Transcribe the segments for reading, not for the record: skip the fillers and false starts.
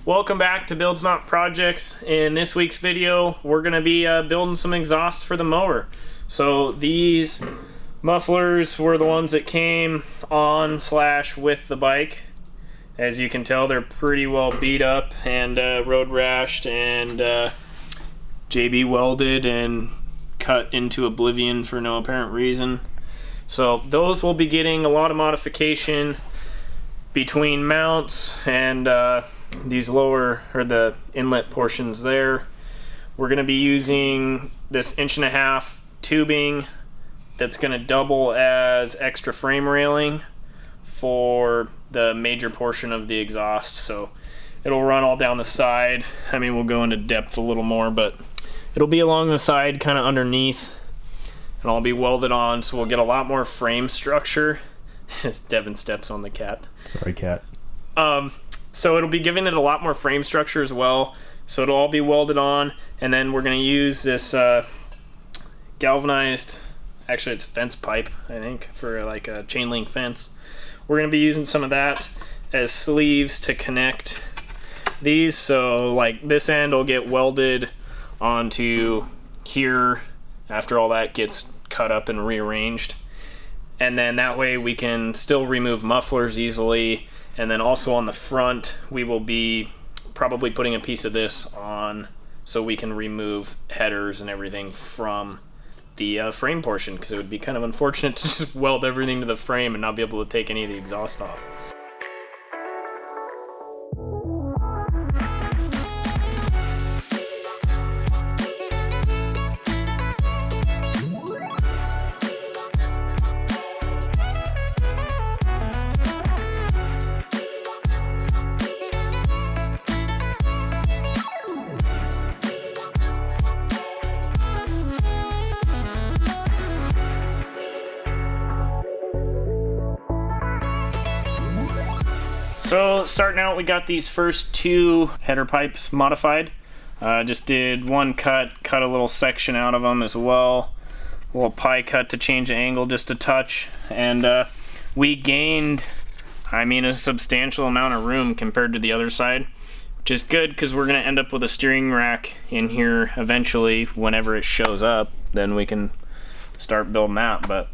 Welcome back to Builds Not Projects. In this week's video, we're going to be building some exhaust for the mower. So these mufflers were the ones that came on / with the bike. As you can tell, they're pretty well beat up and road rashed and JB welded and cut into oblivion for no apparent reason. So those will be getting a lot of modification between mounts and these lower, or the inlet portions there. We're going to be using this 1.5" tubing that's going to double as extra frame railing for the major portion of the exhaust. So it'll run all down the side. I mean, we'll go into depth a little more, but it'll be along the side, kind of underneath, and all be welded on, so we'll get a lot more frame structure. As Devin steps on the cat. Sorry, cat. So it'll be giving it a lot more frame structure as well. So it'll all be welded on, and then we're going to use this galvanized, actually it's fence pipe, I think, for like a chain link fence. We're going to be using some of that as sleeves to connect these. So like this end will get welded onto here after all that gets cut up and rearranged. And then that way we can still remove mufflers easily. And then also on the front, we will be probably putting a piece of this on so we can remove headers and everything from the frame portion, because it would be kind of unfortunate to just weld everything to the frame and not be able to take any of the exhaust off. So starting out, we got these first 2 header pipes modified. Just did one cut a little section out of them as well. A little pie cut to change the angle just a touch. And we gained, I mean, a substantial amount of room compared to the other side, which is good because we're going to end up with a steering rack in here eventually. Whenever it shows up, then we can start building that. But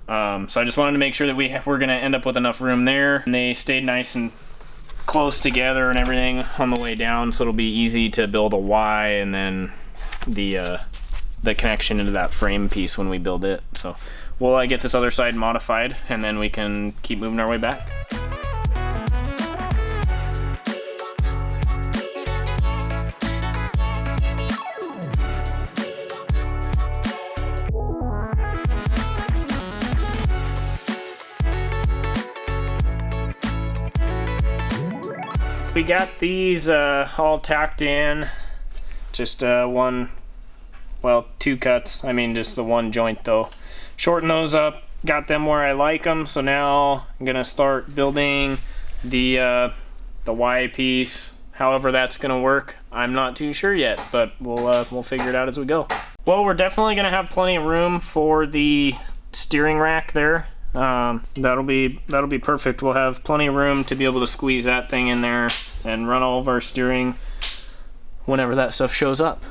so I just wanted to make sure that we're going to end up with enough room there, and they stayed nice and close together and everything on the way down, so it'll be easy to build a Y and then the connection into that frame piece when we build it. So we'll get this other side modified, and then we can keep moving our way back. We got these all tacked in, just 2 cuts, I mean just the one joint though. Shorten those up, got them where I like them, so now I'm gonna start building the Y piece. However that's gonna work, I'm not too sure yet, but we'll figure it out as we go. Well, we're definitely gonna have plenty of room for the steering rack there. That'll be perfect. We'll have plenty of room to be able to squeeze that thing in there and run all of our steering whenever that stuff shows up.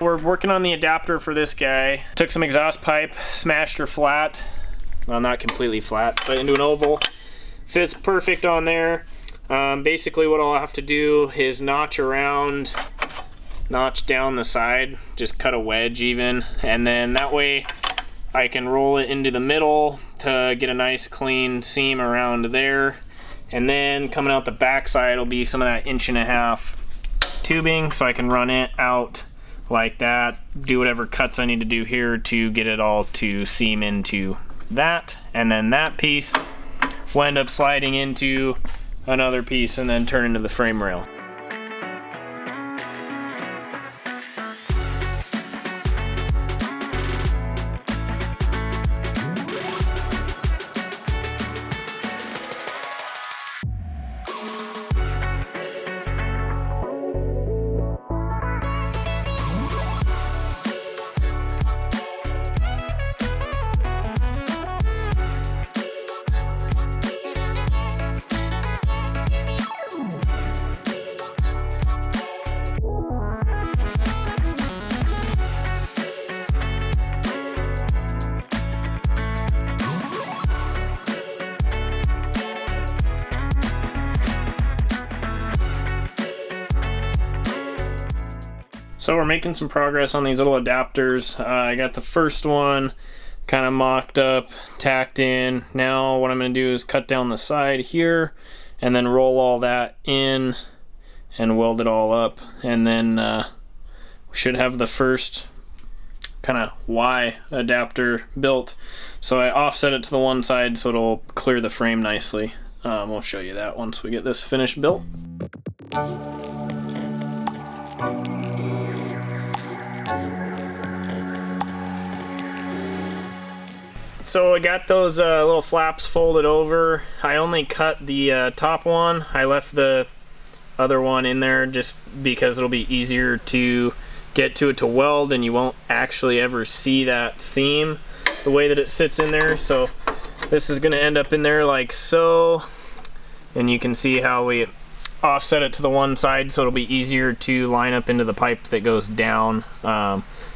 We're working on the adapter for this guy. Took some exhaust pipe, smashed her flat, well, not completely flat, but into an oval. Fits perfect on there. Basically what I'll have to do is notch down the side, just cut a wedge even, and then that way I can roll it into the middle to get a nice clean seam around there. And then coming out the back side will be some of that 1.5" tubing, so I can run it out like that, do whatever cuts I need to do here to get it all to seam into that, and then that piece will end up sliding into another piece and then turn into the frame rail. So we're making some progress on these little adapters. I got the first one kind of mocked up, tacked in. Now what I'm going to do is cut down the side here and then roll all that in and weld it all up. And then we should have the first kind of Y adapter built. So I offset it to the one side so it'll clear the frame nicely. We'll show you that once we get this finished built. So I got those little flaps folded over. I only cut the top one. I left the other one in there just because it'll be easier to get to it to weld, and you won't actually ever see that seam the way that it sits in there. So this is going to end up in there like so, and you can see how we offset it to the one side so it'll be easier to line up into the pipe that goes down.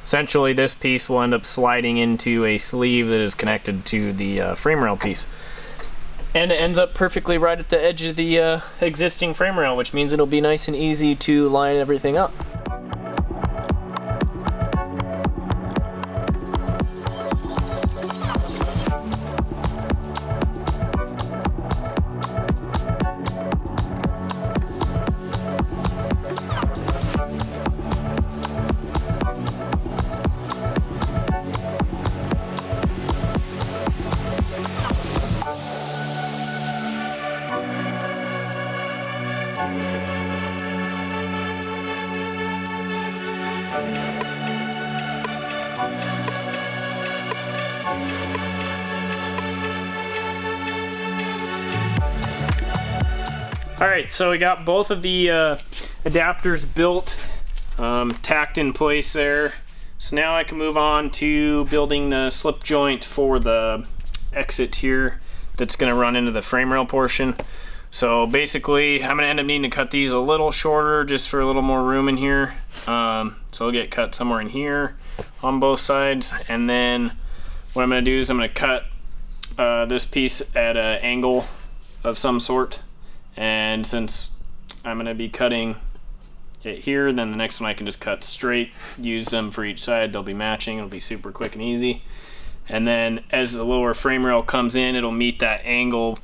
Essentially this piece will end up sliding into a sleeve that is connected to the frame rail piece, and it ends up perfectly right at the edge of the existing frame rail, which means it'll be nice and easy to line everything up. Alright, so we got both of the adapters built, tacked in place there. So now I can move on to building the slip joint for the exit here that's going to run into the frame rail portion. So basically I'm going to end up needing to cut these a little shorter just for a little more room in here. So they'll get cut somewhere in here on both sides, and then what I'm going to do is I'm going to cut this piece at an angle of some sort. And since I'm going to be cutting it here, then the next one I can just cut straight, use them for each side, they'll be matching, it'll be super quick and easy. And then as the lower frame rail comes in, it'll meet that angle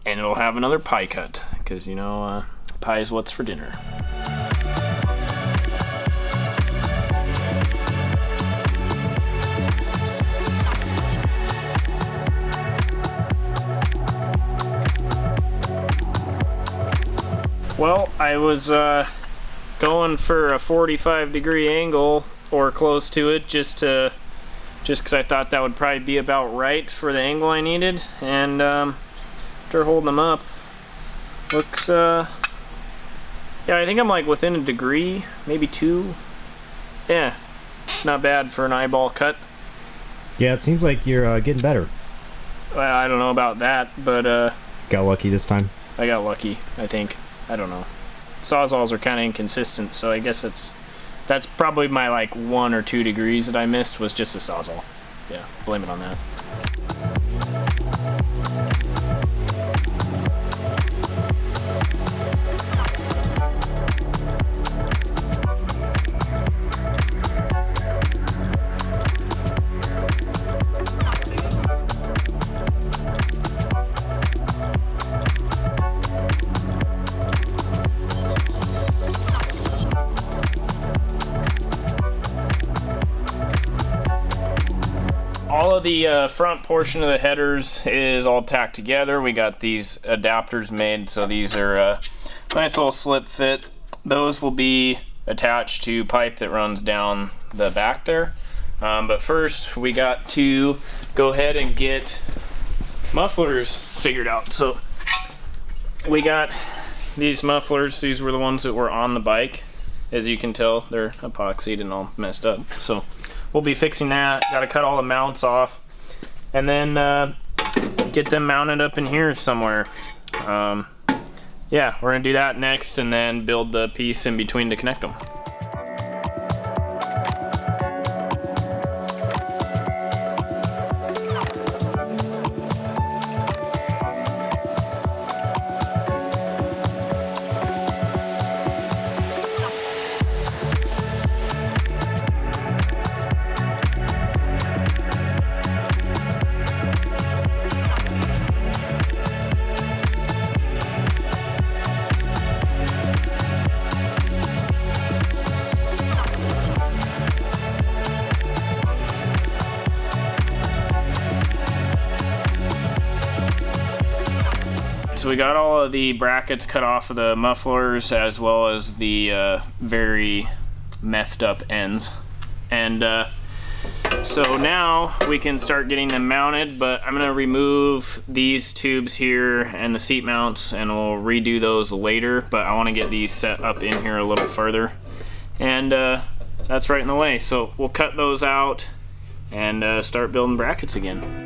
and it'll have another pie cut, because you know, pie is what's for dinner. Well, I was going for a 45-degree angle or close to it, just because I thought that would probably be about right for the angle I needed. And after holding them up, looks yeah, I think I'm like within a degree, maybe 2. Yeah, not bad for an eyeball cut. Yeah, it seems like you're getting better. Well, I don't know about that, but got lucky this time. I got lucky, I think. I don't know. Sawzalls are kind of inconsistent, so I guess that's probably my like 1 or 2 degrees that I missed was just a sawzall. Yeah, blame it on that. All of the front portion of the headers is all tacked together. We got these adapters made, so these are a nice little slip fit. Those will be attached to pipe that runs down the back there. But first we got to go ahead and get mufflers figured out. So we got these mufflers. These were the ones that were on the bike. As you can tell, they're epoxied and all messed up. So we'll be fixing that. Got to cut all the mounts off and then get them mounted up in here somewhere. Yeah, we're gonna do that next and then build the piece in between to connect them. so we got all of the brackets cut off of the mufflers as well as the very methed up ends. And so now we can start getting them mounted, but I'm gonna remove these tubes here and the seat mounts and we'll redo those later, but I wanna get these set up in here a little further. And that's right in the way. So we'll cut those out and start building brackets again.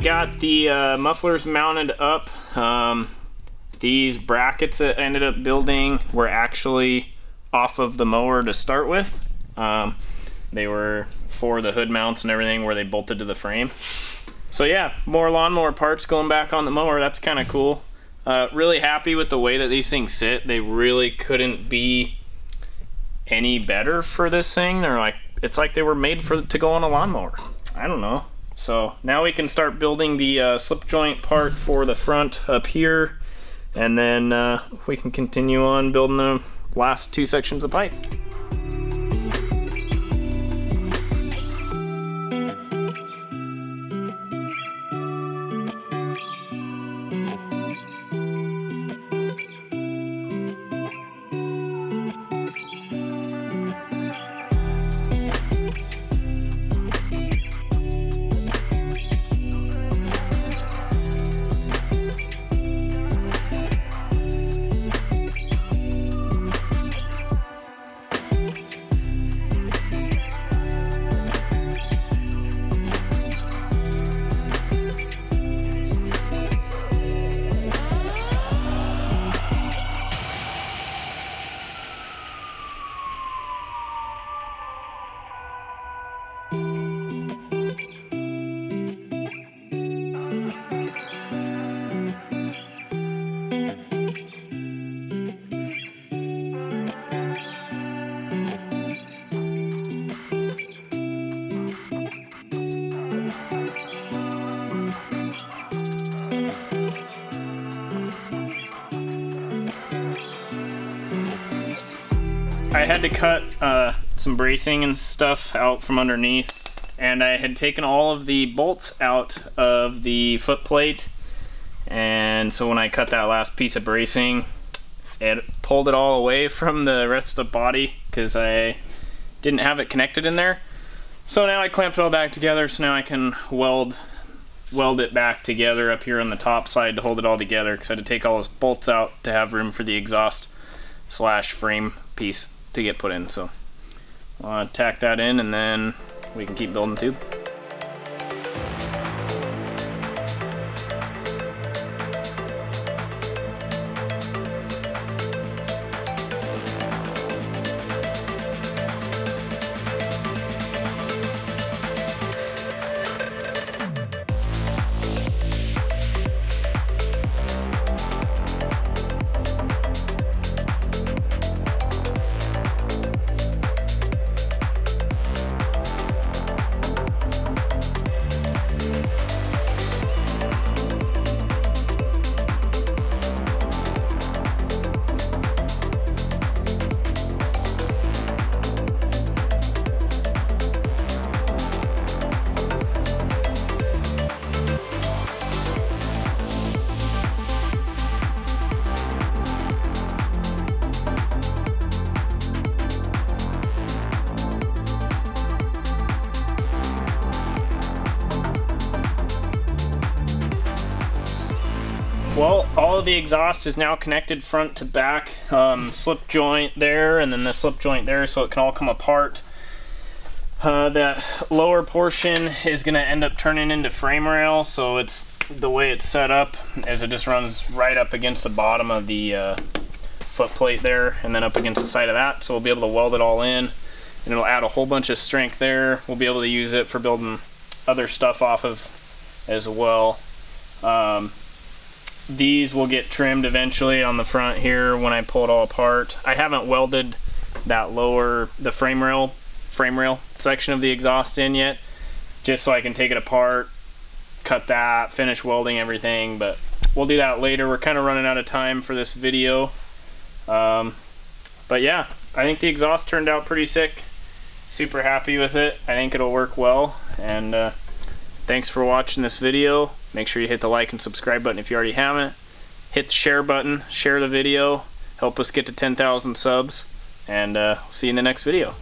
Got the mufflers mounted up. These brackets that I ended up building were actually off of the mower to start with. They were for the hood mounts and everything where they bolted to the frame. So yeah, more lawnmower parts going back on the mower. That's kind of cool. Really happy with the way that these things sit. They really couldn't be any better for this thing. They're like, it's like they were made to go on a lawnmower. I don't know. So now we can start building the slip joint part for the front up here, and then we can continue on building the last two sections of pipe. I had to cut some bracing and stuff out from underneath, and I had taken all of the bolts out of the foot plate, and so when I cut that last piece of bracing, it pulled it all away from the rest of the body because I didn't have it connected in there. So now I clamped it all back together, so now I can weld it back together up here on the top side to hold it all together, because I had to take all those bolts out to have room for the exhaust slash frame piece to get put in. So I'll tack that in and then we can keep building the tube. Well, all of the exhaust is now connected front to back. Slip joint there, and then the slip joint there, so it can all come apart. That lower portion is going to end up turning into frame rail, so it's the way it's set up as it just runs right up against the bottom of the foot plate there, and then up against the side of that, so we'll be able to weld it all in. and it'll add a whole bunch of strength there. We'll be able to use it for building other stuff off of as well. These will get trimmed eventually on the front here when I pull it all apart. I haven't welded that the frame rail section of the exhaust in yet, just so I can take it apart, cut that, finish welding everything, but we'll do that later. We're kind of running out of time for this video. But yeah, I think the exhaust turned out pretty sick. Super happy with it. I think it'll work well, and thanks for watching this video. Make sure you hit the like and subscribe button if you already haven't. Hit the share button, share the video, help us get to 10,000 subs, and see you in the next video.